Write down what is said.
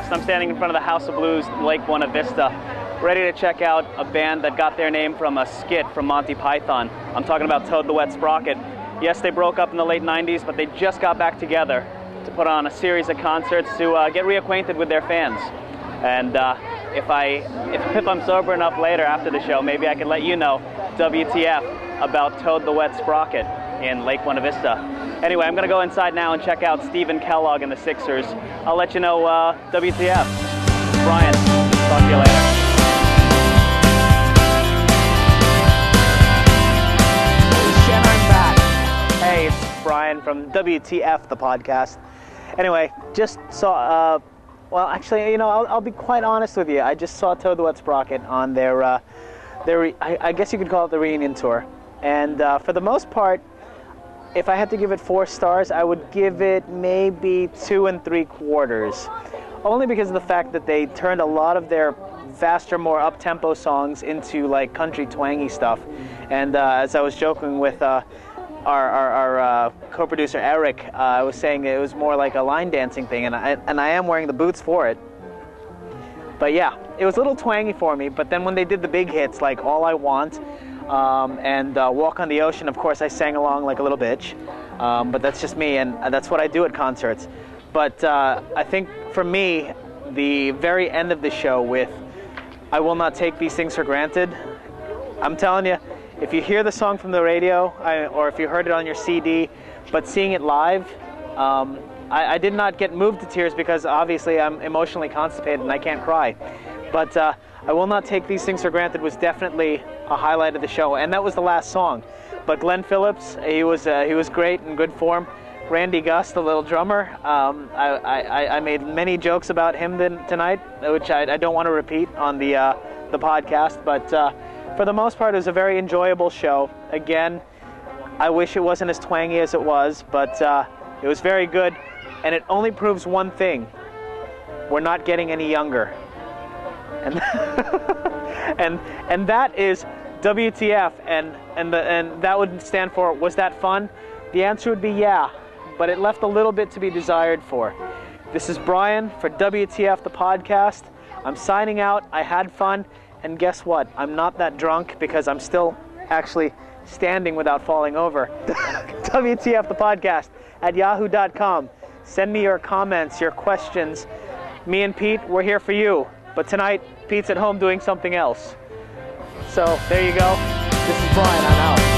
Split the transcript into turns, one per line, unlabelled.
Podcast. I'm standing in front of the House of Blues, Lake Buena Vista, ready to check out a band that got their name from a skit from Monty Python. I'm talking about Toad the Wet Sprocket. Yes, they broke up in the late 90s, but they just got back together to put on a series of concerts to get reacquainted with their fans. And if I'm sober enough later after the show, maybe I can let you know WTF about Toad the Wet Sprocket in Lake Buena Vista. Anyway, I'm going to go inside now and check out Stephen Kellogg and the Sixers. I'll let you know WTF. Brian, talk to you later. Shit, I'm back. Hey, it's Brian from WTF, the podcast. Anyway, just saw, well, actually, you know, I'll be quite honest with you. I just saw Toad the Wet Sprocket on their I guess you could call it the reunion tour. And for the most part, if I had to give it 4 stars, I would give it maybe 2 3/4. Only because of the fact that they turned a lot of their faster, more up-tempo songs into like country twangy stuff. And as I was joking with our co-producer Eric, I was saying it was more like a line dancing thing, and I am wearing the boots for it. But yeah, it was a little twangy for me. But then when they did the big hits like All I Want, and Walk on the Ocean, of course I sang along like a little bitch, but that's just me, and that's what I do at concerts. But I think for me, the very end of the show with I Will Not Take These Things for Granted, I'm telling you, if you hear the song from the radio, or if you heard it on your CD, but seeing it live, I did not get moved to tears because obviously I'm emotionally constipated and I can't cry. But I Will Not Take These Things for Granted was definitely a highlight of the show, and that was the last song. But Glenn Phillips, he was great, in good form. Randy Gus, the little drummer, I made many jokes about him tonight, which I don't want to repeat on the podcast. But for the most part, it was a very enjoyable show. Again, I wish it wasn't as twangy as it was, but it was very good, and it only proves one thing: we're not getting any younger. And and that is WTF, and that would stand for, was that fun? The answer would be yeah, but it left a little bit to be desired for. This is Brian for WTF, the podcast. I'm signing out. I had fun, and guess what? I'm not that drunk because I'm still actually standing without falling over. WTF, the podcast at yahoo.com. Send me your comments, your questions. Me and Pete, we're here for you. But tonight, Pete's at home doing something else. So, there you go. This is Brian. I'm out.